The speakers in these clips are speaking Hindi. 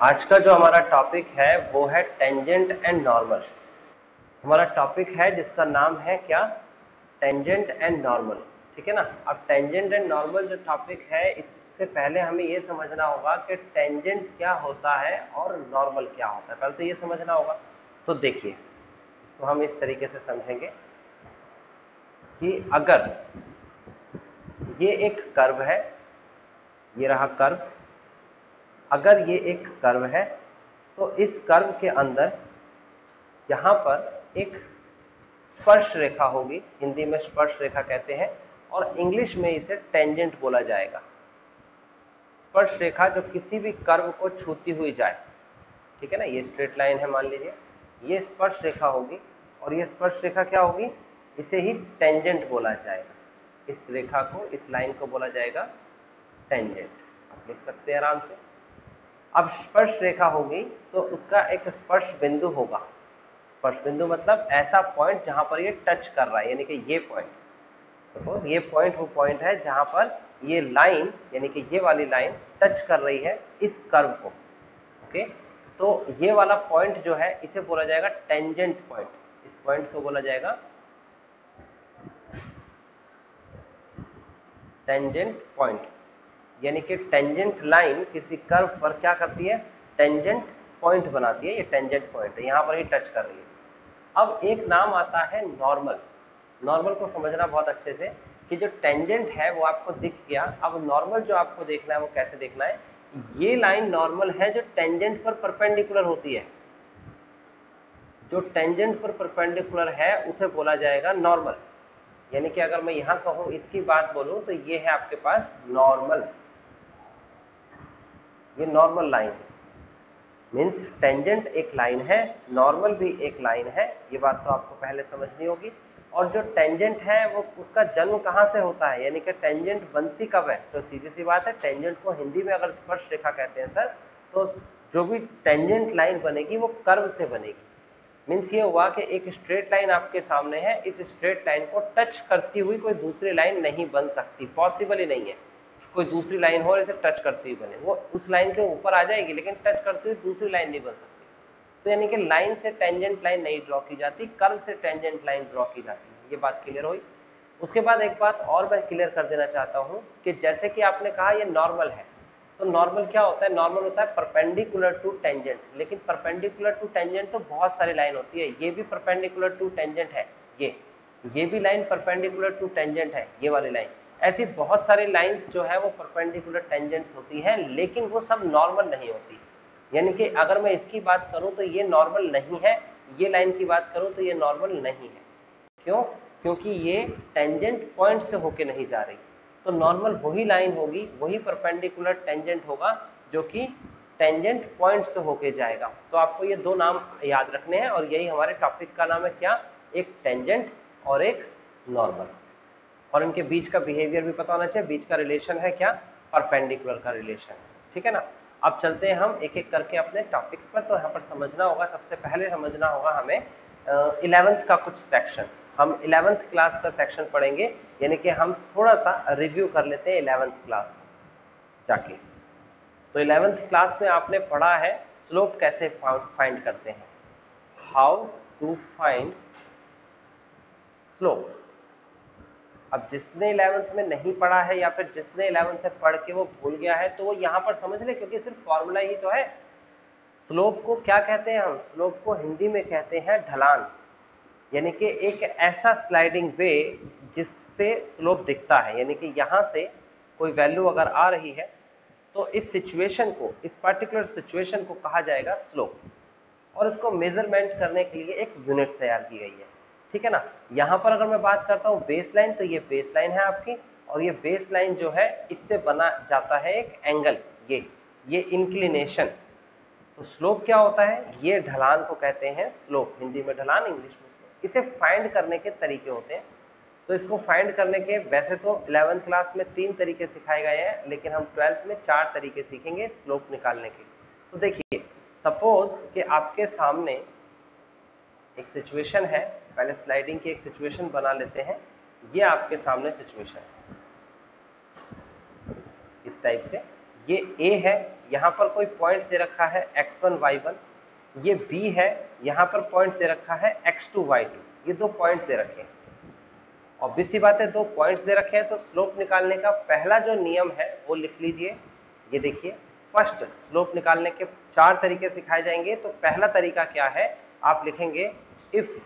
आज का जो हमारा टॉपिक है वो है टेंजेंट एंड नॉर्मल। हमारा टॉपिक है जिसका नाम है क्या, टेंजेंट एंड नॉर्मल। ठीक है ना। अब टेंजेंट एंड नॉर्मल जो टॉपिक है, इससे पहले हमें ये समझना होगा कि टेंजेंट क्या होता है और नॉर्मल क्या होता है, पहले तो ये समझना होगा। तो देखिए, तो हम इस तरीके से समझेंगे कि अगर ये एक कर्व है, ये रहा कर्व, अगर ये एक कर्व है तो इस कर्व के अंदर यहां पर एक स्पर्श रेखा होगी, हिंदी में स्पर्श रेखा कहते हैं और इंग्लिश में इसे टेंजेंट बोला जाएगा। स्पर्श रेखा जो किसी भी कर्व को छूती हुई जाए, ठीक है ना। ये स्ट्रेट लाइन है मान लीजिए, ये स्पर्श रेखा होगी और ये स्पर्श रेखा क्या होगी, इसे ही टेंजेंट बोला जाएगा। इस रेखा को, इस लाइन को बोला जाएगा टेंजेंट। आप लिख सकते हैं आराम से। अब स्पर्श रेखा होगी तो उसका एक स्पर्श बिंदु होगा। स्पर्श बिंदु मतलब ऐसा पॉइंट जहां पर ये टच कर रहा है, यानी कि ये पॉइंट, सपोज ये पॉइंट वो पॉइंट है जहां पर ये लाइन, यानी कि ये वाली लाइन टच कर रही है इस कर्व को। ओके, तो ये वाला पॉइंट जो है इसे बोला जाएगा टेंजेंट पॉइंट। इस पॉइंट को बोला जाएगा टेंजेंट पॉइंट, यानी कि टेंजेंट लाइन किसी कर्व पर क्या करती है, टेंजेंट पॉइंट बनाती है। ये टेंजेंट पॉइंट है, यहां पर ही टच कर रही है। अब एक नाम आता है नॉर्मल। नॉर्मल को समझना बहुत अच्छे से कि जो टेंजेंट है वो आपको दिख गया। अब नॉर्मल जो आपको देखना है वो कैसे देखना है, ये लाइन नॉर्मल है जो टेंजेंट पर परपेंडिकुलर होती है। जो टेंजेंट पर परपेंडिकुलर है उसे बोला जाएगा नॉर्मल। यानी कि अगर मैं यहां कहूं, इसकी बात बोलूं तो ये है आपके पास नॉर्मल, ये नॉर्मल लाइन है। मीन्स टेंजेंट एक लाइन है, नॉर्मल भी एक लाइन है। ये बात तो आपको पहले समझनी होगी। और जो टेंजेंट है वो उसका जन्म कहाँ से होता है, यानी कि टेंजेंट बनती कब है, तो सीधी सी बात है, टेंजेंट को हिंदी में अगर स्पर्श रेखा कहते हैं सर, तो जो भी टेंजेंट लाइन बनेगी वो कर्व से बनेगी। मीन्स ये हुआ कि एक स्ट्रेट लाइन आपके सामने है, इस स्ट्रेट लाइन को टच करती हुई कोई दूसरी लाइन नहीं बन सकती, पॉसिबल ही नहीं है कोई दूसरी लाइन हो और इसे टच करती हुई बने। वो उस लाइन के ऊपर आ जाएगी लेकिन टच करती हुई दूसरी लाइन नहीं बन सकती। तो यानी कि लाइन से टेंजेंट लाइन नहीं ड्रॉ की जाती, कर्व से टेंजेंट लाइन ड्रॉ की जाती है। ये बात क्लियर हुई। उसके बाद एक बात और मैं क्लियर कर देना चाहता हूं कि जैसे कि आपने कहा ये नॉर्मल है, तो नॉर्मल क्या होता है, नॉर्मल होता है परपेंडिकुलर टू टेंजेंट। लेकिन परपेंडिकुलर टू टेंजेंट तो बहुत सारी लाइन होती है, ये भी परपेंडिकुलर टू टेंजेंट है, ये भी लाइन परपेंडिकुलर टू टेंजेंट है, ये वाली लाइन। ऐसी बहुत सारी लाइंस जो है वो परपेंडिकुलर टेंजेंट्स होती हैं, लेकिन वो सब नॉर्मल नहीं होती। यानी कि अगर मैं इसकी बात करूं तो ये नॉर्मल नहीं है, ये लाइन की बात करूं तो ये नॉर्मल नहीं है। क्यों? क्योंकि ये टेंजेंट पॉइंट से होके नहीं जा रही। तो नॉर्मल वही लाइन होगी, वही परपेंडिकुलर टेंजेंट होगा जो कि टेंजेंट पॉइंट से होके जाएगा। तो आपको ये दो नाम याद रखने हैं और यही हमारे टॉपिक का नाम है क्या, एक टेंजेंट और एक नॉर्मल। और इनके बीच का बिहेवियर भी पता होना चाहिए, बीच का रिलेशन है क्या, परपेंडिकुलर का रिलेशन। ठीक है ना। अब चलते हैं हम एक एक करके अपने टॉपिक्स पर। तो यहाँ पर समझना होगा, सबसे पहले समझना होगा हमें 11th का कुछ सेक्शन। हम 11th क्लास का सेक्शन पढ़ेंगे, यानी कि हम थोड़ा सा रिव्यू कर लेते हैं 11th क्लास को जाके। तो 11th क्लास में आपने पढ़ा है स्लोप कैसे फाइंड करते हैं, हाउ टू फाइंड स्लोप। अब जिसने 11th में नहीं पढ़ा है या फिर जिसने 11th से पढ़ के वो भूल गया है तो वो यहाँ पर समझ ले, क्योंकि सिर्फ फॉर्मूला ही तो है। स्लोप को क्या कहते हैं हम, स्लोप को हिंदी में कहते हैं ढलान। यानी कि एक ऐसा स्लाइडिंग वे जिससे स्लोप दिखता है, यानी कि यहाँ से कोई वैल्यू अगर आ रही है तो इस सिचुएशन को, इस पर्टिकुलर सिचुएशन को कहा जाएगा स्लोप। और इसको मेजरमेंट करने के लिए एक यूनिट तैयार की गई है। ठीक है ना। यहां पर अगर मैं बात करता हूं बेस लाइन, तो ये बेस लाइन है आपकी, और ये बेस लाइन जो है इससे बना जाता है एक एंगल, ये इंक्लिनेशन। तो स्लोप क्या होता है, ये ढलान को कहते हैं स्लोप, हिंदी में ढलान, इंग्लिश में स्लोप। इसे फाइंड करने के तरीके होते हैं। तो इसको फाइंड करने के वैसे तो 11th क्लास में 3 तरीके सिखाए गए हैं, लेकिन हम 12th में 4 तरीके सीखेंगे स्लोप निकालने के। तो देखिए, सपोज कि आपके सामने एक सिचुएशन है, पहले स्लाइडिंग की एक सिचुएशन बना लेते हैं। ये आपके सामने सिचुएशन है इस टाइप से, ये a है, यहाँ पर कोई पॉइंट दे रखा है x1 y1, ये b है, यहाँ पर पॉइंट दे रखा है x2 y2, ये दो पॉइंट्स दे रखे हैं। ऑब्वियस सी बात है, दो पॉइंट्स दे रखे हैं तो स्लोप निकालने का पहला जो नियम है वो लिख लीजिए। ये देखिए, फर्स्ट स्लोप निकालने के 4 तरीके सिखाए जाएंगे। तो पहला तरीका क्या है, आप लिखेंगे इफ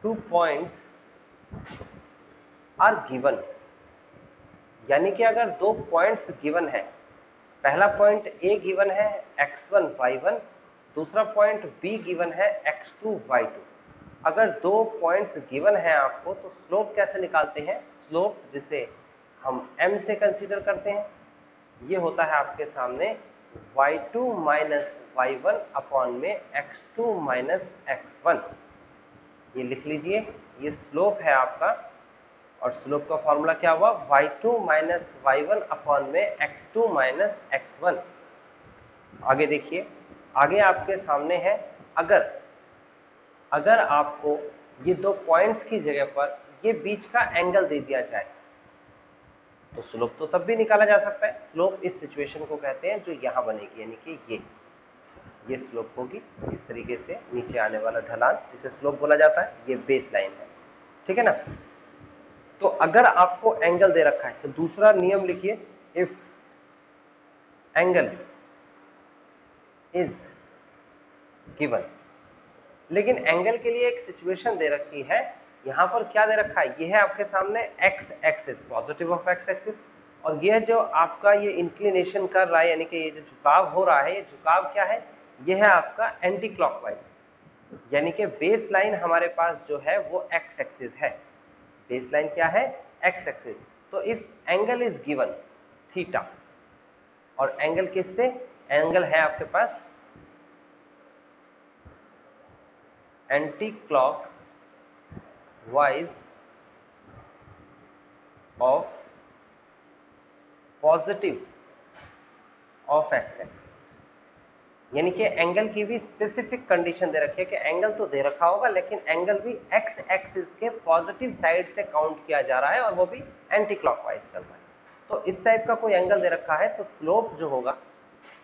2 पॉइंट्स आर गिवन, यानी कि अगर 2 पॉइंट्स गिवन है, पहला पॉइंट a गिवन है x1 y1, दूसरा पॉइंट b गिवन है x2 y2। अगर 2 पॉइंट्स गिवन है आपको तो स्लोप कैसे निकालते हैं, स्लोप जिसे हम m से कंसीडर करते हैं, ये होता है आपके सामने y2 माइनस y1 अपॉन में x2 माइनस x1। ये लिख लीजिए, ये स्लोप है आपका, और स्लोप का फॉर्मूला क्या हुआ, y2 माइनस y1 अपॉन में x2 माइनस x1। आगे देखिए, आगे आपके सामने है अगर आपको ये 2 पॉइंट्स की जगह पर ये बीच का एंगल दे दिया जाए तो स्लोप तो तब भी निकाला जा सकता है। स्लोप इस सिचुएशन को कहते हैं जो यहां बनेगी, यानी कि ये स्लोप होगी इस तरीके से, नीचे आने वाला ढलान जिसे स्लोप बोला जाता है, ये बेस लाइन है, ठीक है ना। तो अगर आपको एंगल दे रखा है तो दूसरा नियम लिखिए, इफ एंगल इज गिवन। लेकिन एंगल के लिए एक सिचुएशन दे रखी है, यहां पर क्या दे रखा है, ये है आपके सामने x axis, positive of X axis, और ये जो आपका ये इंक्लिनेशन कर रहा है, यानी कि ये जो झुकाव हो रहा है, ये झुकाव क्या है, ये है आपका एंटी क्लॉकवाइज, यानी कि बेस लाइन हमारे पास जो है वो एक्स एक्सिस है। बेस लाइन क्या है, एक्स एक्सिस। तो if angle is given theta, और एंगल किससे, एंगल है आपके पास anticlockwise of positive of X axis, यानी कि एंगल की भी स्पेसिफिक कंडीशन दे रखी है कि एंगल तो दे रखा होगा लेकिन एंगल भी एक्स एक्सिस के पॉजिटिव साइड से काउंट किया जा रहा है और वो भी एंटी क्लॉकवाइज चल रहा है। तो इस टाइप का कोई एंगल दे रखा है तो स्लोप जो होगा,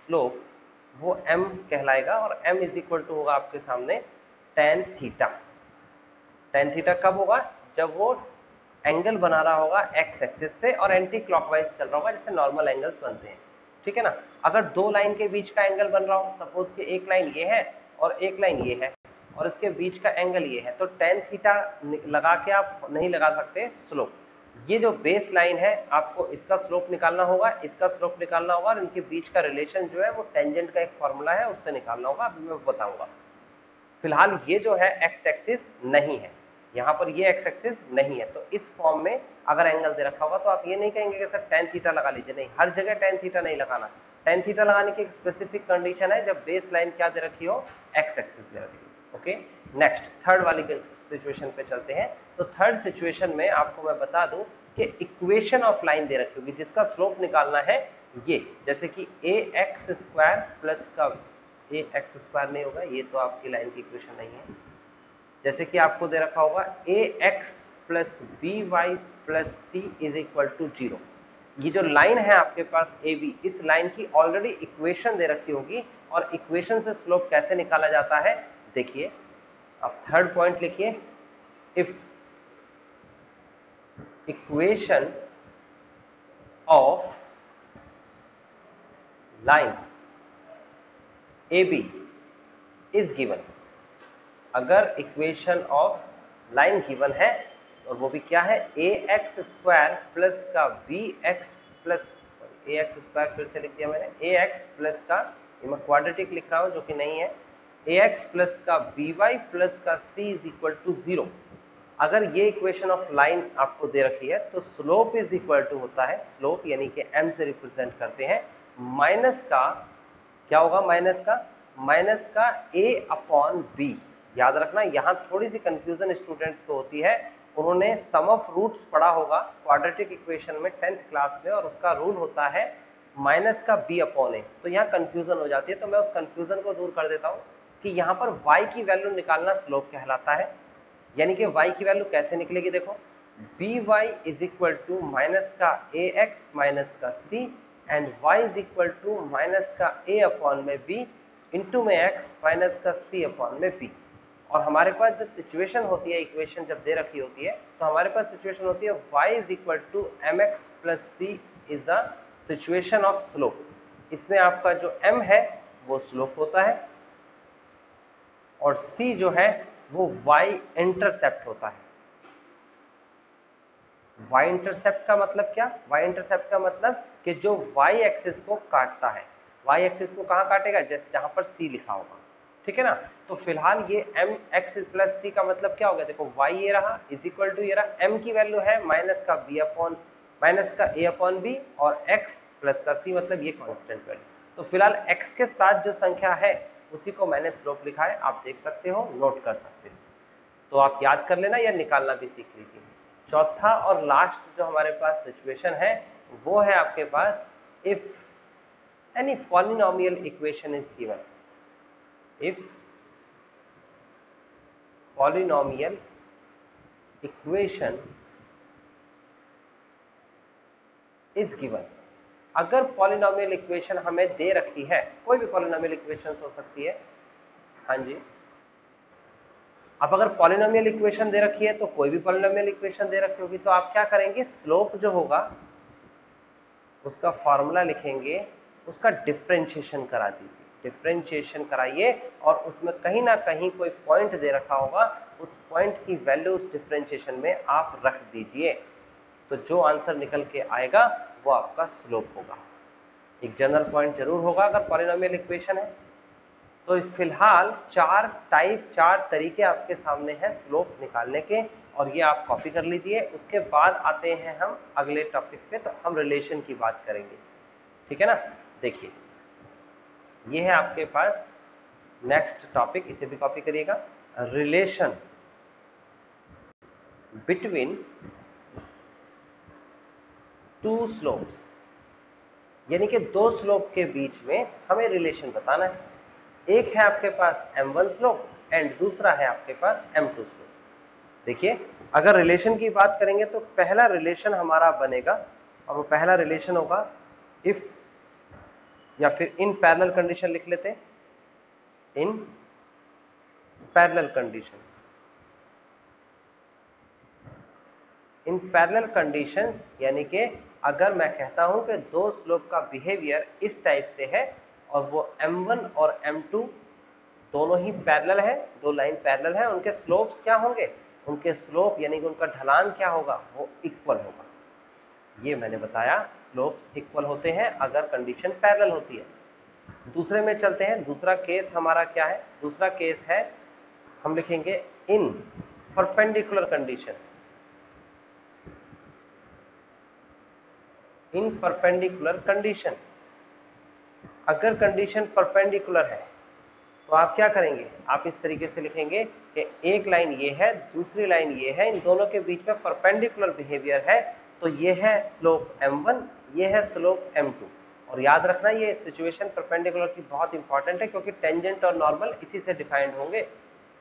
स्लोप वो m कहलाएगा, और m इज इक्वल टू होगा आपके सामने tan थीटा। tan थीटा कब होगा, जब वो एंगल बना रहा होगा एक्स एक्सिस से और एंटी क्लॉकवाइज चल रहा होगा, जैसे नॉर्मल एंगल्स बनते हैं, ठीक है ना। अगर 2 लाइन के बीच का एंगल बन रहा हो, सपोज कि एक लाइन ये है और एक लाइन ये है और इसके बीच का एंगल ये है, तो tan थीटा लगा के आप नहीं लगा सकते स्लोप। ये जो बेस लाइन है आपको इसका स्लोप निकालना होगा, इसका स्लोप निकालना होगा, और इनके बीच का रिलेशन जो है वो टेंजेंट का एक फॉर्मूला है, उससे निकालना होगा, अभी मैं बताऊंगा। फिलहाल ये जो है एक्स एक्सिस नहीं है, यहाँ पर ये एक्स एक्सिस नहीं है, तो इस फॉर्म में अगर एंगल दे रखा होगा तो आप ये नहीं कहेंगे कि सर tan थीटा लगा लीजिए, नहीं, हर जगह tan थीटा नहीं लगाना। tan थीटा लगाने की एक स्पेसिफिक कंडीशन है, जब बेस लाइन क्या दे रखी हो, एक्स एक्सिस दे रखी हो। ओके, नेक्स्ट थर्ड वाली सिचुएशन पे चलते हैं। तो थर्ड सिचुएशन में आपको मैं बता दूं कि इक्वेशन ऑफ लाइन दे रखी होगी जिसका स्लोप निकालना है, ये जैसे कि ax स्क्वायर प्लस का ax स्क्वायर नहीं होगा, ये तो आपकी लाइन की इक्वेशन नहीं है। जैसे कि आपको दे रखा होगा ax plus b y plus c is equal to 0। ये जो लाइन है आपके पास AB, इस लाइन की ऑलरेडी इक्वेशन दे रखी होगी, और इक्वेशन से स्लोप कैसे निकाला जाता है देखिए। अब थर्ड पॉइंट लिखिए, if equation of line AB is given. अगर इक्वेशन ऑफ लाइन गिवन है और वो भी क्या है, ax स्क्वायर प्लस का bx plus, sorry ax square फिर से लिख दिया मैंने, ax प्लस का, ये मैं क्वाड्रेटिक लिख रहा हूं जो कि नहीं है, ax प्लस का by प्लस का c इज इक्वल टू 0। अगर ये इक्वेशन ऑफ लाइन आपको दे रखी है तो स्लोप इज इक्वल टू होता है, स्लोप यानी कि m से रिप्रेजेंट करते हैं, माइनस का क्या होगा, माइनस का a अपॉन b। याद रखना, यहाँ थोड़ी सी कंफ्यूजन स्टूडेंट्स को होती है, उन्होंने सम ऑफ रूट्स पढ़ा होगा क्वाड्रेटिक इक्वेशन में 10th क्लास में, और उसका रूल होता है माइनस का b अपॉन a, तो यहाँ कंफ्यूजन हो जाती है। तो मैं उस कंफ्यूजन को दूर कर देता हूँ कि यहाँ पर y की वैल्यू निकालना स्लोप कहलाता है। यानी कि y की वैल्यू कैसे निकलेगी, देखो by is equal to minus का ax माइनस का c and y is equal to minus का a अपॉन में b इंटू में x माइनस का c अपॉन में b। और हमारे पास जो सिचुएशन होती है, इक्वेशन जब दे रखी होती है, तो हमारे पास सिचुएशन होती है y is equal to mx plus c is the situation of slope. इसमें आपका जो m है वो स्लोप होता है और c जो है वो y इंटरसेप्ट होता है। y इंटरसेप्ट का मतलब क्या? y इंटरसेप्ट का मतलब कि जो y एक्सिस को काटता है। y एक्सिस को कहाँ काटेगा? जैसे जहां पर c लिखा होगा, ठीक है ना। तो फिलहाल ये m x प्लस c का मतलब क्या हो गया? देखो y ये रहा इज इक्वल टू ये रहा, m की वैल्यू है माइनस का a अपॉन b और x प्लस का c मतलब ये कांस्टेंट वैल्यू। तो फिलहाल x के साथ जो संख्या है उसी को मैंने स्लोप लिखा है, आप देख सकते हो, नोट कर सकते हो। तो आप याद कर लेना या निकालना भी सीख लीजिए। चौथा और लास्ट जो हमारे पास सिचुएशन है वो है आपके पास if any polynomial equation is given. If polynomial equation is given. अगर पॉलिनोमियल इक्वेशन हमें दे रखी है, कोई भी पॉलिनोमियल इक्वेशन हो सकती है, हाँ जी, अब अगर पॉलिनोमियल इक्वेशन दे रखी है तो कोई भी पॉलिनोमियल इक्वेशन दे रखी होगी, तो आप क्या करेंगे? स्लोप जो होगा उसका फॉर्मूला लिखेंगे, उसका डिफरेंशिएशन करा दीजिए, डिफरेंशिएशन कराइए और उसमें कहीं ना कहीं कोई पॉइंट दे रखा होगा, उस पॉइंट की वैल्यू उस डिफरेंशिएशन में आप रख दीजिए। तो जो आंसर निकल के आएगा वो आपका स्लोप होगा। एक जनरल पॉइंट जरूर होगा अगर पॉलिनोमियल इक्वेशन है। तो फिलहाल चार तरीके आपके सामने हैं स्लोप निकालने के, और ये आप कॉपी कर लीजिए। उसके बाद आते हैं हम अगले टॉपिक पे, तो हम रिलेशन की बात करेंगे, ठीक है ना। देखिए ये है आपके पास नेक्स्ट टॉपिक, इसे भी कॉपी करिएगा। रिलेशन बिटवीन टू स्लोप्स, यानी कि दो स्लोप के बीच में हमें रिलेशन बताना है। एक है आपके पास m1 स्लोप एंड दूसरा है आपके पास m2 स्लोप। देखिए अगर रिलेशन की बात करेंगे तो पहला रिलेशन हमारा बनेगा, और वो पहला रिलेशन होगा इफ, या फिर इन पैरेलल कंडीशन लिख लेते हैं, in parallel condition. In parallel conditions यानी कि अगर मैं कहता हूं कि दो स्लोप का बिहेवियर इस टाइप से है और वो m1 और m2 दोनों ही पैरेलल है, दो लाइन पैरेलल है, उनके स्लोप्स क्या होंगे? उनके स्लोप यानी कि उनका ढलान क्या होगा? वो इक्वल होगा। ये मैंने बताया, स्लोप्स इक्वल होते हैं अगर कंडीशन पैरेलल होती है। दूसरे में चलते हैं। दूसरा केस हमारा क्या है? दूसरा केस है, हम लिखेंगे इन परपेंडिकुलर कंडीशन। इन परपेंडिकुलर कंडीशन, अगर कंडीशन परपेंडिकुलर है तो आप क्या करेंगे? आप इस तरीके से लिखेंगे कि एक लाइन ये है, दूसरी लाइन ये है, इन दोनों के बीच में परपेंडिकुलर बिहेवियर है, तो ये है स्लोप m1, ये है स्लोप m2। और याद रखना ये सिचुएशन परपेंडिकुलर की बहुत इंपॉर्टेंट है, क्योंकि टेंजेंट और नॉर्मल इसी से डिफाइंड होंगे।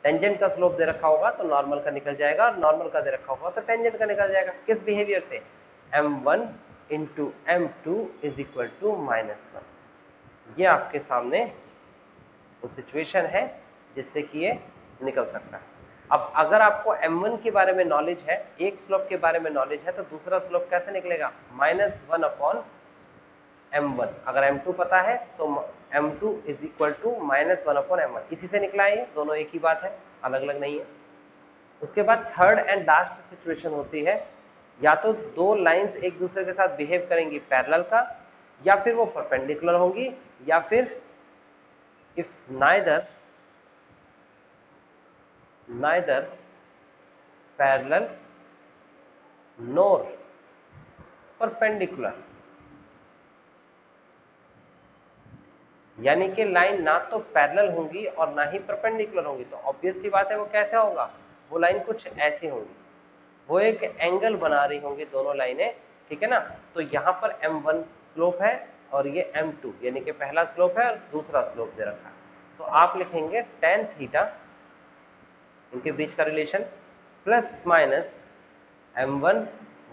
टेंजेंट का स्लोप दे रखा होगा तो नॉर्मल का निकल जाएगा, और नॉर्मल का दे रखा होगा तो टेंजेंट का निकल जाएगा। किस बिहेवियर से? m1 into m2 is equal to -1। ये आपके सामने वो सिचुएशन है जिससे कि ये निकल सकता है। अब अगर आपको m1 के बारे में नॉलेज है, एक स्लोप के बारे में नॉलेज है, तो दूसरा स्लोप कैसे निकलेगा? -1 अपॉन m1। अगर m2 पता है तो m2 is equal to -1 upon m1। इसी से निकला है, ये दोनों एक ही बात है, अलग अलग नहीं है। उसके बाद थर्ड एंड लास्ट सिचुएशन होती है, या तो दो लाइंस एक दूसरे के साथ बिहेव करेंगी पैरेलल का, या फिर वो परपेंडिकुलर होंगी, या फिर if neither parallel nor perpendicular, यानी कि लाइन ना तो पैरेलल होंगी और ना ही परपेंडिकुलर होंगी, तो ऑब्वियस सी बात है वो कैसे होगा? वो लाइन कुछ ऐसी होंगी, वो एक एंगल बना रही होंगी दोनों लाइनें, ठीक है ना। तो यहाँ पर m1 स्लोप है और ये m2 यानी कि पहला स्लोप है और दूसरा स्लोप दे रखा है, तो आप लिखेंगे tan थीटा, इनके बीच का relation, plus minus m1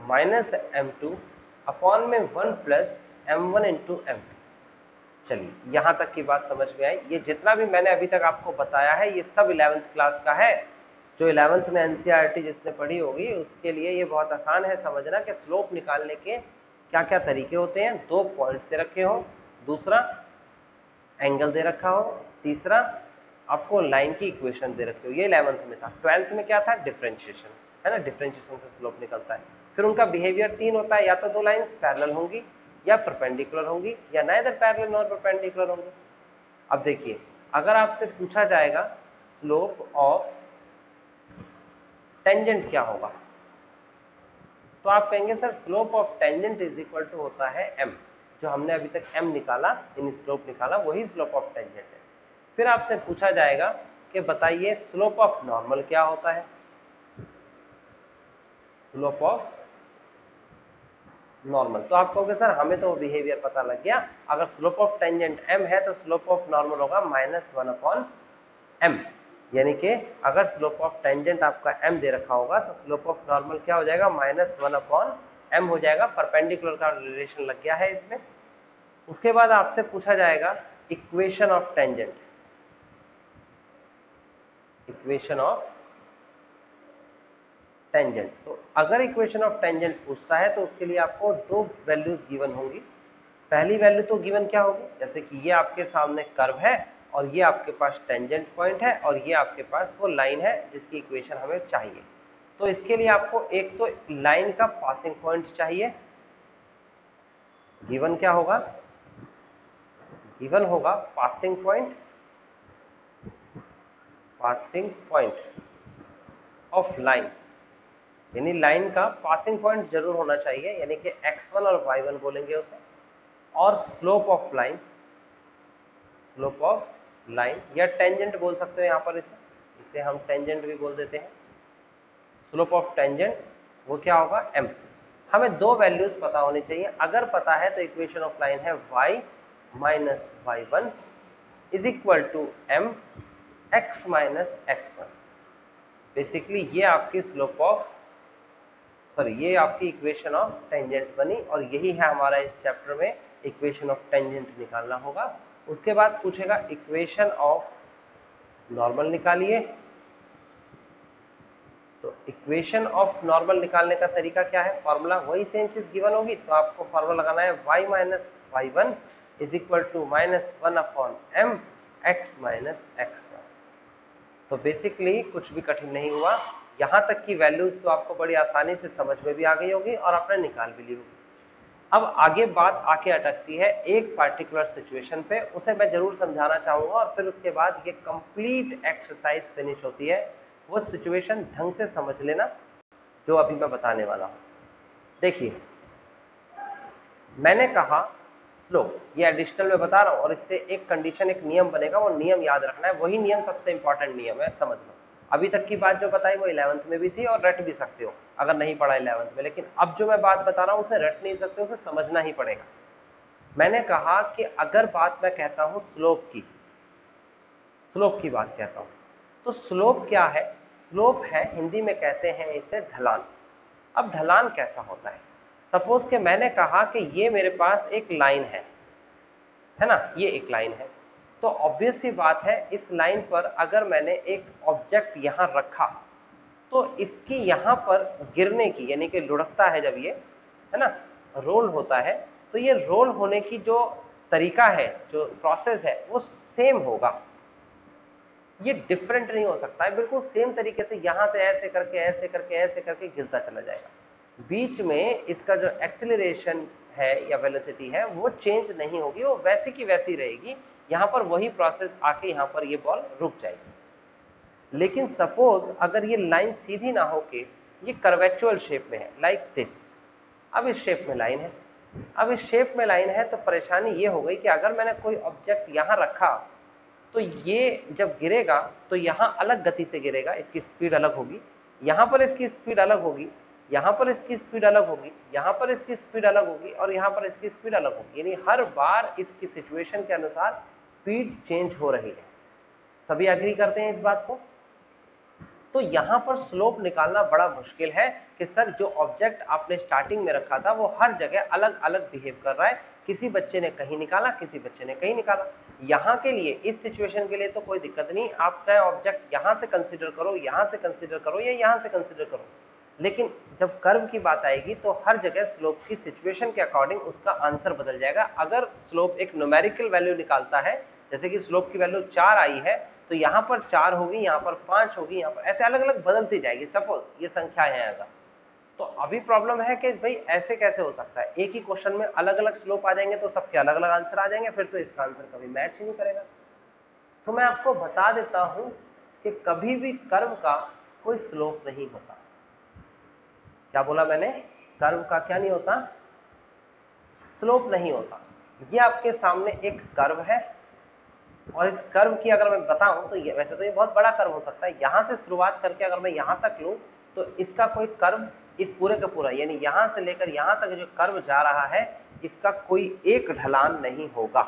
minus m2 upon में 1 प्लस m1 इंटू एम। चलिए यहां तक की बात समझ में आई। ये जितना भी मैंने अभी तक आपको बताया है ये सब 11th क्लास का है। जो 11th में एनसीईआरटी जिसने पढ़ी होगी उसके लिए ये बहुत आसान है समझना कि स्लोप निकालने के क्या क्या तरीके होते हैं। 2 पॉइंट से रखे हो, दूसरा एंगल दे रखा हो, तीसरा आपको लाइन की इक्वेशन दे रखी हो। ये 11th में था। 12th में क्या था? डिफरेंशिएशन, है ना, डिफरेंशिएशन से स्लोप निकलता है। फिर उनका बिहेवियर 3 होता है, या तो 2 लाइंस पैरेलल होंगी या परपेंडिकुलर होंगी या नाइदर पैरेलल नॉर परपेंडिकुलर होंगी। अब देखिए अगर आपसे पूछा जाएगा स्लोप ऑफ टेंजेंट क्या होगा, तो आप कहेंगे sir slope of tangent is equal to होता है m। जो हमने अभी तक m निकाला, इन स्लोप निकाला, वही स्लोप ऑफ टेंजेंट है। फिर आपसे पूछा जाएगा कि बताइए स्लोप ऑफ नॉर्मल क्या होता है। स्लोप ऑफ नॉर्मल, तो आप कहोगे सर हमें तो बिहेवियर पता लग गया। अगर स्लोप ऑफ टेंजेंट m है तो स्लोप ऑफ नॉर्मल होगा -1/m। यानी कि अगर स्लोप ऑफ टेंजेंट आपका m दे रखा होगा तो स्लोप ऑफ नॉर्मल क्या हो जाएगा? -1/m हो जाएगा। परपेंडिकुलर का रिलेशन लग गया है इसमें। उसके बाद आपसे पूछा जाएगा equation of tangent. Equation of tangent, तो अगर इक्वेशन ऑफ टेंजेंट पूछता है तो उसके लिए आपको 2 वैल्यूज गिवन होंगी। पहली वैल्यू तो गिवन क्या होगी, जैसे कि ये आपके सामने कर्व है और ये आपके पास टेंजेंट पॉइंट है और ये आपके पास वो लाइन है जिसकी इक्वेशन हमें चाहिए। तो इसके लिए आपको एक तो लाइन का पासिंग पॉइंट चाहिए। गिवन क्या होगा? गिवन होगा passing point, passing point of line, यानी लाइन का पासिंग पॉइंट जरूर होना चाहिए, यानी कि x1 और y1 बोलेंगे उसे। और slope of line, slope of line या टेंजेंट बोल सकते हो यहाँ पर इसे हम टेंजेंट भी बोल देते हैं। स्लोप ऑफ टेंजेंट वो क्या होगा? m। हमें 2 वैल्यूज पता होनी चाहिए। अगर पता है तो इक्वेशन ऑफ लाइन है y minus y1 is equal to m x minus x1। Basically ये आपकी स्लोप ऑफ ये आपकी इक्वेशन ऑफ टेंजेंट बनी और यही है हमारा इस चैप्टर में इक्वेशन ऑफ टेंजेंट निकालना होगा। उसके बाद पूछेगा इक्वेशन ऑफ नॉर्मल निकालिए। तो इक्वेशन ऑफ नॉर्मल निकालने का तरीका क्या है? फॉर्मूला वही सेम चीज गिवन होगी तो आपको फॉर्मूला लगाना है y minus y1 is equal to -1/m x minus x1। तो बेसिकली कुछ भी कठिन नहीं हुआ। यहां तक की वैल्यूज तो आपको बड़ी आसानी से समझ में भी आ गई होगी और आपने निकाल भी ली होगी। अब आगे बात आके अटकती है एक पार्टिकुलर सिचुएशन पे, उसे मैं जरूर समझाना चाहूंगा और फिर उसके बाद ये कंप्लीट एक्सरसाइज फिनिश होती है। वो सिचुएशन ढंग से समझ लेना जो अभी मैं बताने वाला हूं। देखिए मैंने कहा स्लोप, ये एडिशनल में बता रहा हूं और इससे एक कंडीशन, एक नियम बनेगा, वो नियम याद रखना है। वही नियम सबसे इंपॉर्टेंट नियम है, समझ लो। अभी तक की बात जो बताई वो 11th में भी थी और रट भी सकते हो अगर नहीं पढ़ा 11th में, लेकिन अब जो मैं बात बता रहा हूं उसे रट नहीं सकते, उसे समझना ही पड़ेगा। मैंने कहा कि अगर बात मैं कहता हूं स्लोप की, स्लोप की बात कहता हूं तो स्लोप क्या है? स्लोप है, हिंदी में कहते हैं इसे ढलान। अब ढलान कैसा होता है? सपोज कि मैंने कहा कि ये मेरे पास एक लाइन है ना, ये एक लाइन है, तो ऑब्वियस सी बात है इस लाइन पर अगर मैंने एक ऑब्जेक्ट यहां रखा तो इसकी यहां पर गिरने की, यानी कि लुढ़कता है जब ये, है ना, रोल होता है, तो ये रोल होने की जो तरीका है, जो प्रोसेस है, वो सेम होगा। ये डिफरेंट नहीं हो सकता है, बिल्कुल सेम तरीके से यहां से ऐसे करके ऐसे करके ऐसे करके गिरता चला जाएगा। बीच में इसका जो एक्सेलरेशन है या वेलोसिटी है वो चेंज नहीं होगी, वो वैसी की वैसी रहेगी। यहां पर वही प्रोसेस आके यहां पर ये बॉल रुक जाएगी। लेकिन सपोज अगर ये लाइन सीधी ना होके ये कर्वेचुअल शेप में है, लाइक दिस। अब इस शेप में लाइन है, अब इस शेप में लाइन है, तो परेशानी ये हो गई कि अगर मैंने कोई ऑब्जेक्ट यहां रखा तो ये जब गिरेगा तो यहां अलग गति से गिरेगा, इसकी स्पीड अलग होगी, यहां पर इसकी स्पीड अलग होगी, यहां पर इसकी स्पीड अलग होगी, यहां पर इसकी स्पीड अलग होगी और यहां पर इसकी स्पीड अलग होगी। यानी हर बार इसकी सिचुएशन के अनुसार स्पीड चेंज हो रही है। सभी एग्री करते हैं इस बात को? तो यहां पर स्लोप निकालना बड़ा मुश्किल है कि सर जो ऑब्जेक्ट आपने स्टार्टिंग में रखा था वो हर जगह अलग अलग बिहेव कर रहा है, किसी बच्चे ने कहीं निकाला, किसी बच्चे ने कहीं निकाला। यहाँ के लिए, इस सिचुएशन के लिए तो कोई दिक्कत नहीं, आप चाहे ऑब्जेक्ट यहाँ से कंसिडर करो, यहाँ से कंसिडर करो या यहाँ से कंसिडर करो, लेकिन जब कर्व की बात आएगी तो हर जगह स्लोप की सिचुएशन के अकॉर्डिंग उसका आंसर बदल जाएगा। अगर स्लोप एक न्यूमेरिकल वैल्यू निकालता है, जैसे कि स्लोप की वैल्यू 4 आई है, तो यहाँ पर 4 होगी, यहाँ पर 5 होगी, यहाँ पर ऐसे अलग अलग बदलती जाएगी। सपोज ये संख्या है अगर, तो अभी प्रॉब्लम है कि भाई ऐसे कैसे हो सकता है, एक ही क्वेश्चन में अलग अलग स्लोप आ जाएंगे तो सबके अलग अलग आंसर आ जाएंगे, फिर तो इसका आंसर कभी मैच ही नहीं करेगा। तो मैं आपको बता देता हूं कि कभी भी कर्व का कोई स्लोप नहीं होता। क्या बोला मैंने? कर्व का क्या नहीं होता? स्लोप नहीं होता। ये आपके सामने एक कर्व है, और इस कर्व की अगर मैं बताऊं तो ये वैसे तो ये बहुत बड़ा कर्व हो सकता है, यहां से शुरुआत करके अगर मैं यहां तक लूं तो इसका कोई कर्व इस पूरे का पूरा, यानी यहां से लेकर यहां तक जो कर्व जा रहा है, इसका कोई एक ढलान नहीं होगा।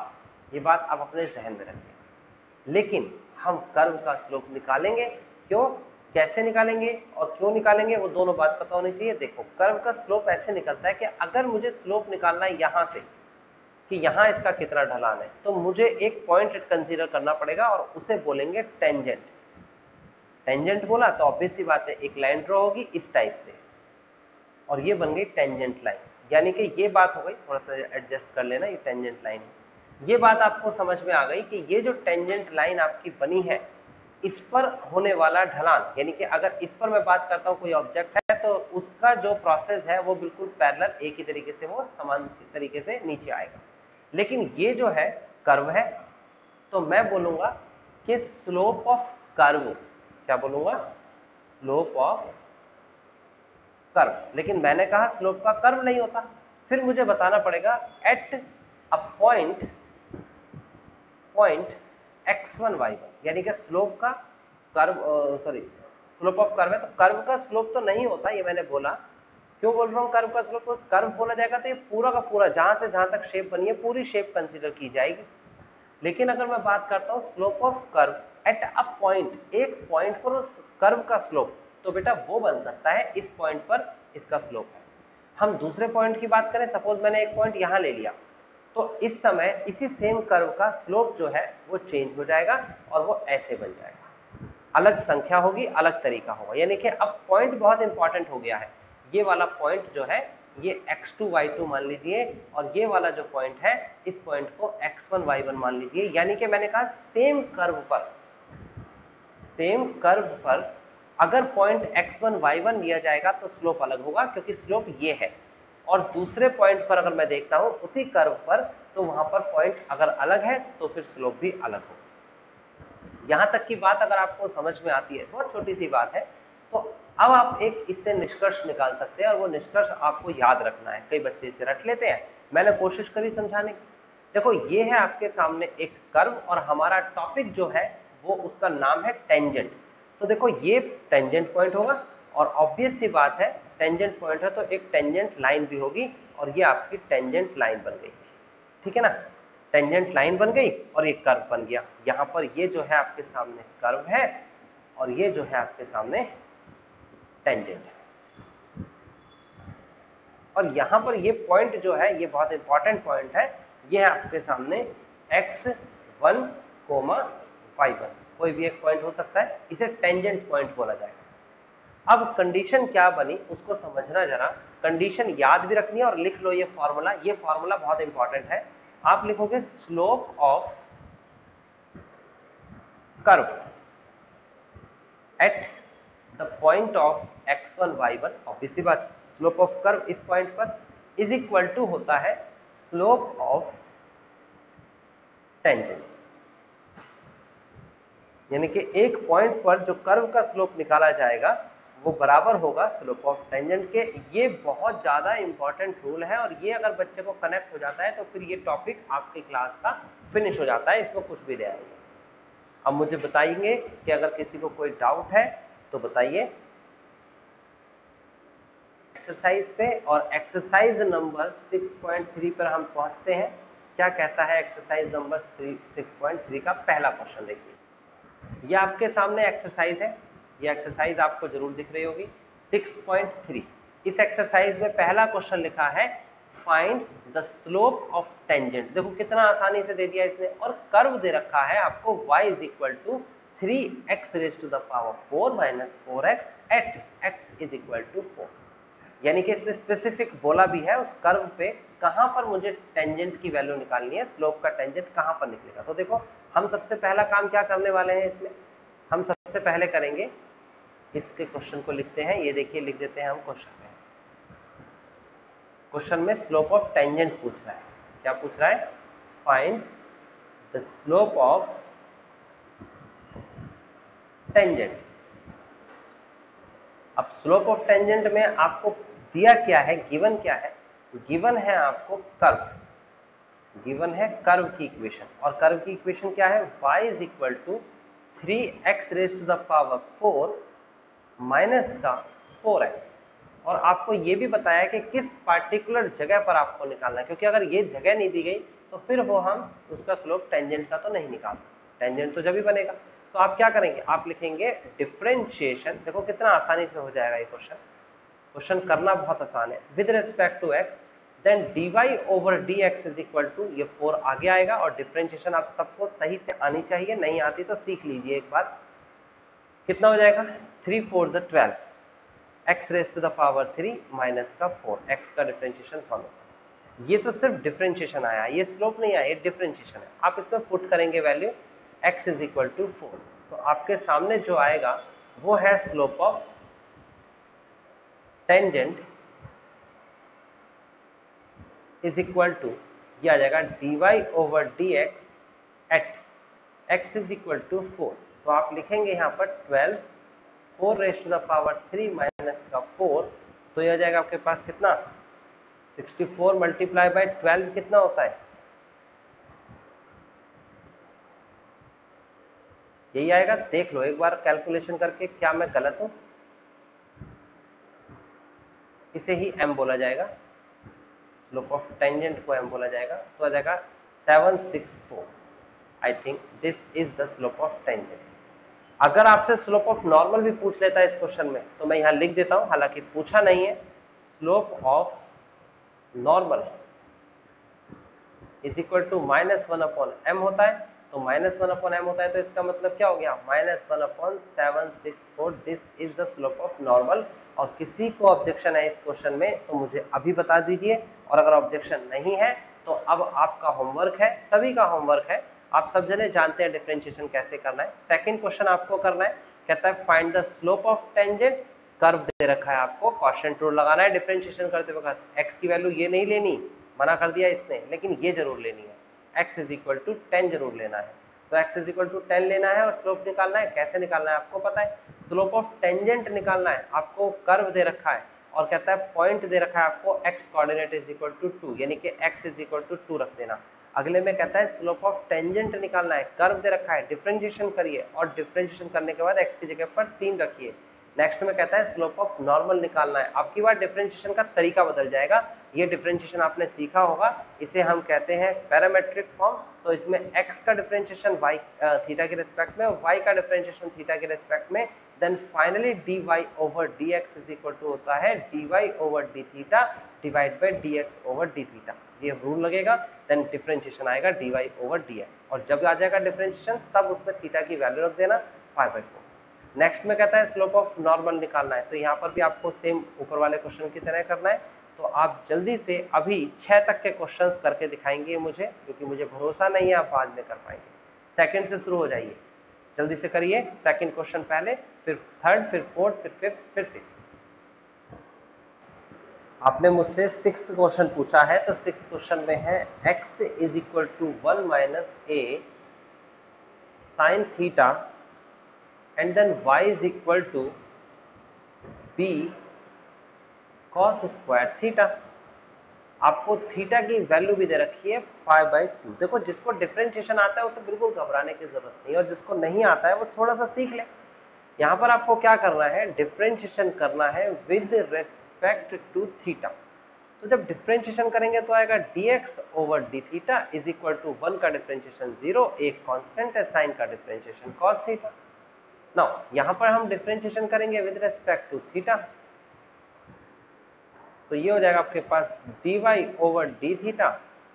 ये बात आप अपने जहन में रखें। लेकिन हम कर्व का स्लोप निकालेंगे। क्यों, कैसे निकालेंगे और क्यों निकालेंगे, वो दोनों बात पता होनी चाहिए। देखो, कर्व का स्लोप ऐसे निकलता है कि अगर मुझे स्लोप निकालना है यहां से कि यहां इसका कितना ढलान है, तो मुझे एक पॉइंट कंसीडर करना पड़ेगा और उसे बोलेंगे टेंजेंट। टेंजेंट बोला तो ऑब्वियस सी बात है, एक लाइन ड्रॉ होगी इस टाइप से, और ये बन गई टेंजेंट लाइन। यानी कि ये बात हो गई, थोड़ा सा एडजस्ट कर लेना, ये टेंजेंट लाइन है। ये बात आपको समझ में आ गई कि ये जो टेंजेंट लाइन आपकी बनी है, इस पर होने वाला ढलान, यानी कि अगर इस पर मैं बात करता हूं कोई ऑब्जेक्ट है, तो उसका जो प्रोसेस है वो बिल्कुल पैरेलल, एक ही तरीके से, वो समान तरीके से नीचे आएगा। लेकिन ये जो है कर्व है, तो मैं बोलूंगा कि स्लोप ऑफ कर्व, क्या बोलूंगा? Slope of curve. लेकिन मैंने कहा स्लोप का कर्व नहीं होता, फिर मुझे बताना पड़ेगा at a point x1 y1, यानी कि स्लोप का curve, sorry slope of curve है, तो कर्व का स्लोप तो नहीं होता, ये मैंने बोला। क्यों बोल रहा हूं कर्व का स्लोप? कर्व बोला जाएगा तो ये पूरा का पूरा जहां से जहां तक शेप बनी है पूरी शेप कंसीडर की जाएगी। लेकिन अगर मैं बात करता हूं slope of curve at a point, एक पॉइंट पर उस कर्व का स्लोप, तो बेटा वो बन सकता है इस पॉइंट पर इसका स्लोप है। हम दूसरे पॉइंट की बात करें, सपोज मैंने एक पॉइंट यहां ले लिया, तो इस समय इसी सेम कर्व का स्लोप जो है वो चेंज हो जाएगा और वो ऐसे बन जाएगा, अलग संख्या होगी, अलग तरीका होगा। यानी कि अब पॉइंट बहुत इंपॉर्टेंट हो गया है। ये वाला पॉइंट जो है ये x2 y2 मान लीजिए, और ये वाला जो पॉइंट है इस पॉइंट को x1 y1 मान लीजिए। यानी कि मैंने कहा सेम कर्व पर अगर पॉइंट x1 y1 लिया जाएगा तो स्लोप अलग होगा, क्योंकि स्लोप ये है। और दूसरे पॉइंट पर अगर मैं देखता हूं उसी कर्व पर, तो वहां पर पॉइंट अगर अलग है तो फिर स्लोप भी अलग होगा। यहां तक की बात अगर आपको समझ में आती है, बहुत छोटी सी बात है, तो अब आप एक इससे निष्कर्ष निकाल सकते हैं, और वो निष्कर्ष आपको याद रखना है। कई बच्चे इसे रट लेते हैं, मैंने कोशिश करी समझाने की। देखो, ये है आपके सामने एक कर्व, और हमारा टॉपिक जो है वो उसका नाम है टेंजेंट। तो देखो, ये टेंजेंट पॉइंट होगा, और ऑब्वियस सी बात है टेंजेंट पॉइंट है तो एक टेंजेंट लाइन भी होगी, और ये आपकी टेंजेंट लाइन बन गई। ठीक है ना, टेंजेंट लाइन बन गई और ये कर्व बन गया। यहां पर ये जो है आपके सामने कर्व है, और ये जो है आपके सामने टेंजेंट है। और यहां पर ये पॉइंट जो है ये बहुत इंपॉर्टेंट पॉइंट है, ये है आपके सामने x1, y1, कोई भी एक पॉइंट हो सकता है, इसे टेंजेंट पॉइंट बोला जाएगा। अब कंडीशन क्या बनी उसको समझना जरा, कंडीशन याद भी रखनी है, और लिख लो ये फॉर्मूला बहुत इंपॉर्टेंट है। आप लिखोगे slope of curve at the point of x1 y1, obviously बात, स्लोप ऑफ कर्व इस पॉइंट पर इज इक्वल टू होता है स्लोप ऑफ टेंजेंट। यानी कि एक पॉइंट पर जो कर्व का स्लोप निकाला जाएगा वो बराबर होगा स्लोप ऑफ टेंजेंट के। ये बहुत ज्यादा इंपॉर्टेंट रूल है, और ये अगर बच्चे को कनेक्ट हो जाता है तो फिर ये टॉपिक आपकी क्लास का फिनिश हो जाता है, इसको कुछ भी ले आएंगे। अब मुझे बताइए कि अगर किसी को कोई डाउट है तो बताइए एक्सरसाइज पे। और एक्सरसाइज नंबर 6.3 पर हम पहुंचते हैं। क्या कहता है एक्सरसाइज नंबर 6.3 का पहला क्वेश्चन? देखिए, ये आपके सामने एक्सरसाइज है, ये एक्सरसाइज आपको जरूर दिख रही होगी 6.3। इस एक्सरसाइज में पहला क्वेश्चन लिखा है find the slope of tangent. देखो कितना आसानी से दे दिया इसने, और कर्व दे रखा है आपको y is equal to 3x raise to the power 4 minus 4x at x is equal to 4। यानी कि इसने स्पेसिफिक बोला भी है उस कर्व पे कहां पर मुझे टेंजेंट की वैल्यू निकालनी है, स्लोप का टेंजेंट कहां पर निकलेगा। तो देखो हम सबसे पहला काम क्या करने वाले हैं इसमें, हम सबसे पहले करेंगे इसके क्वेश्चन को लिखते हैं। ये देखिए लिख देते हैं हम क्वेश्चन में। क्वेश्चन में स्लोप ऑफ टेंजेंट पूछ रहा है। क्या पूछ रहा है? Find the slope of tangent. अब स्लोप ऑफ टेंजेंट में आपको दिया क्या है, गिवन क्या है? गिवन है आपको कर्व, गिवन है कर्व की इक्वेशन। और कर्व की इक्वेशन क्या है? y is equal to 3x raise to the power 4 minus का 4x। और आपको ये भी बताया कि किस पार्टिकुलर जगह पर आपको निकालना है, क्योंकि अगर ये जगह नहीं दी गई तो फिर वो हम उसका स्लोप टेंजेंट का तो नहीं निकाल सकते, टेंजेंट तो जब ही बनेगा। तो आप क्या करेंगे, आप लिखेंगे डिफरेंशिएशन। देखो कितना आसानी से हो जाएगा ये क्वेश्चन, क्वेश्चन करना बहुत आसान है। With respect to x then dy over dx is equal to, ये 4 आगे आएगा, और डिफरेंशिएशन आप सबको सही से आनी चाहिए, नहीं आती तो सीख लीजिए एक बार। कितना हो जाएगा? 3 4 12 x raise to the power 3 minus का 4, x का डिफरेंशिएशन फॉलो। ये तो सिर्फ डिफरेंशिएशन आया, ये स्लोप नहीं आया, ये डिफरेंशिएशन है। आप इसमें पुट करेंगे value x is equal to 4, तो आपके सामने जो आएगा वो है slope of tangent is equal to, ये आ जाएगा dy over dx at x is equal to 4। तो आप लिखेंगे यहाँ पर 12 4 raise to the power 3 minus का 4, तो ये आ जाएगा आपके पास कितना? 64 मल्टीप्लाई बाय 12 कितना होता है? यही आएगा। देख लो एक बार कैलकुलेशन करके, क्या मैं गलत हूं? इसे ही m बोला जाएगा, स्लोप ऑफ टेंजेंट को m बोला जाएगा। तो आ जाएगा 764। I think this is the slope of tangent. अगर आपसे स्लोप ऑफ नॉर्मल भी पूछ लेता है इस क्वेश्चन में तो मैं यहां लिख देता हूं, हालांकि पूछा नहीं है। Slope of normal is equal to -1 upon m होता है, तो -1 अपॉन m होता है, तो इसका मतलब क्या हो गया? -1 upon 764। This is the slope of normal. और किसी को ऑब्जेक्शन है इस क्वेश्चन में तो मुझे अभी बता दीजिए, और अगर ऑब्जेक्शन नहीं है तो अब आपका होमवर्क है, सभी का होमवर्क है। आप सब जने जानते हैं डिफरेंशिएशन कैसे करना है। सेकंड क्वेश्चन आपको करना है, कहता है find the slope of tangent. Curve दे रखा है आपको, क्वोशिएंट रूल लगाना है डिफरेंशिएशन करते वक्त। x की वैल्यू ये नहीं लेनी, मना कर दिया इसने, लेकिन ये जरूर लेनी है, x इज इक्वल टू 10 जरूर लेना है। तो x इज इक्वल टू 10 लेना है और स्लोप निकालना है। कैसे निकालना है आपको पता है, स्लोप ऑफ टेंजेंट निकालना है। आपको कर्व दे रखा है और कहता है पॉइंट दे रखा है आपको x coordinate is equal to 2, यानी कि x इज इक्वल टू 2 रख देना। अगले में कहता है स्लोप ऑफ टेंजेंट निकालना है, कर्व दे रखा है, डिफरेंशिएशन करिए, और डिफरेंशिएशन करने के बाद x की जगह पर 3 रखिए। नेक्स्ट में कहता है स्लोप ऑफ नॉर्मल निकालना है। अब की बार डिफरेंशिएशन का तरीका बदल जाएगा। ये डिफरेंशिएशन आपने सीखा होगा, इसे हम कहते हैं पैरामेट्रिक फॉर्म। तो इसमें x का डिफरेंशिएशन y थीटा के रिस्पेक्ट में, y का डिफरेंशिएशन थीटा के रिस्पेक्ट में, then finally dy over dx is equal to होता है dy over d theta divide by dx over d theta. ये रूल लगेगा, देन डिफरेंशिएशन आएगा dy ओवर dx। और जब आ जाएगा डिफरेंशिएशन तब उसमें थीटा की वैल्यू रख देना 5/4। नेक्स्ट में कहता है स्लोप ऑफ नॉर्मल निकालना है। तो यहाँ पर भी आपको सेम ऊपर वाले क्वेश्चन की तरह करना है। तो आप जल्दी से अभी 6 तक के क्वेश्चंस करके दिखाएंगे मुझे, क्योंकि मुझे भरोसा नहीं है आप बाद में कर पाएंगे। सेकंड से शुरू हो जाइए, जल्दी से करिए। सेकंड क्वेश्चन पहले, फिर थर्ड, फिर फोर्थ, फिर फिफ्थ, फिर सिक्स्थ। आपने मुझसे सिक्स्थ क्वेश्चन पूछा है, तो सिक्स्थ क्वेश्चन में है x is equal to 1 minus a sine theta and then y is equal to b cos square theta. आपको थीटा की वैल्यू भी दे रखी है 5/2। देखो जिसको डिफरेंशिएशन आता है उसे बिल्कुल घबराने की जरूरत नहीं, और जिसको नहीं आता है वो थोड़ा सा सीख ले। यहाँ पर आपको क्या करना है, डिफरेंशिएशन करना है विद रेस्पेक्ट टू थीटा। तो जब डिफरेंशिएशन करेंगे तो आएगा dx over d theta is equal to 1 का डिफरेंशिएशन 0, एक कांस्टेंट है, साइन का डिफरेंशिएशन cos थीटा। नाउ यहां पर हम डिफरेंशिएशन करेंगे विद रेस्पेक्ट टू थीटा। तो ये हो जाएगा आपके पास dy over d theta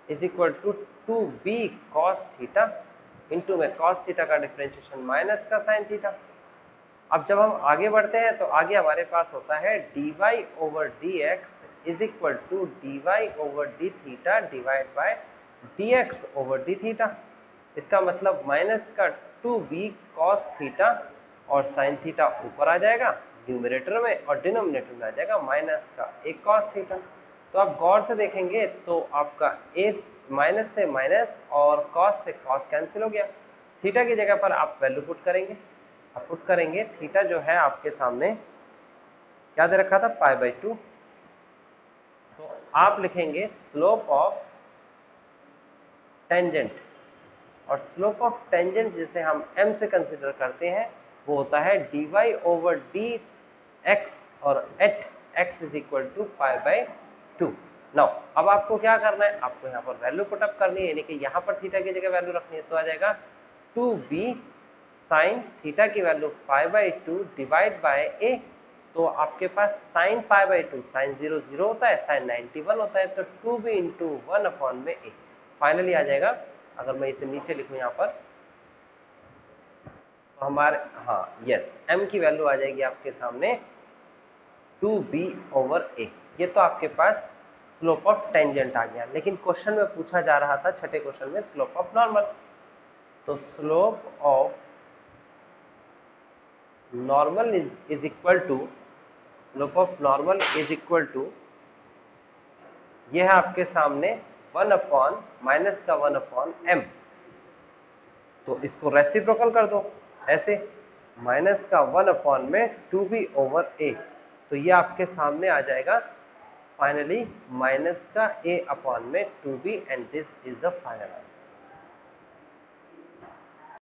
is equal to 2b cos theta into में cos थीटा का डिफरेंशिएशन माइनस का sin थीटा। अब जब हम आगे बढ़ते हैं तो आगे हमारे पास होता है dy over dx is equal to dy over d theta divide by dx over d theta. इसका मतलब माइनस का 2b cos थीटा और sin थीटा ऊपर आ जाएगा न्यूमरेटर में और डिनोमिनेटर में आ जाएगा माइनस का एक cos थीटा। तो आप गौर से देखेंगे तो आपका a माइनस से माइनस और cos से cos कैंसिल हो गया। थीटा की जगह पर आप वैल्यू पुट करेंगे, आप पुट करेंगे थीटा जो है आपके सामने क्या दे रखा था π/2। तो आप लिखेंगे स्लोप ऑफ टेंजेंट, और स्लोप ऑफ टेंजेंट जिसे हम m से कंसिडर करते हैं वो होता है dy ओवर डी एक्स और at x is equal to π/2। Now अब आपको क्या करना है, आपको यहाँ पर वैल्यू पुटअप करनी है, यानी कि यहाँ पर थीटा की जगह वैल्यू रखनी है। तो आ जाएगा 2b साइन थीटा की वैल्यू π/2 डिवाइड बाय a। तो आपके पास साइन π/2 साइन 0 0 होता है, साइन 91 होता है, तो 2b इंटू 1/a फाइनली आ जाएगा। अगर मैं इसे नीचे लिखूं यहाँ पर तो हमारे यस m की वैल्यू आ जाएगी आपके सामने 2b ओवर a। ये तो आपके पास स्लोप ऑफ टेंजेंट आ गया। लेकिन क्वेश्चन में पूछा जा रहा था छठे क्वेश्चन में स्लोप ऑफ नॉर्मल। तो slope of normal is equal to slope of normal is equal to ये है आपके सामने 1 माइनस का 1/m। तो इसको रेसिप्रोकल कर दो ऐसे, माइनस का 1 में 2b ओवर a। तो ये आपके सामने आ जाएगा फाइनली माइनस का a/में 2b and this is the final answer.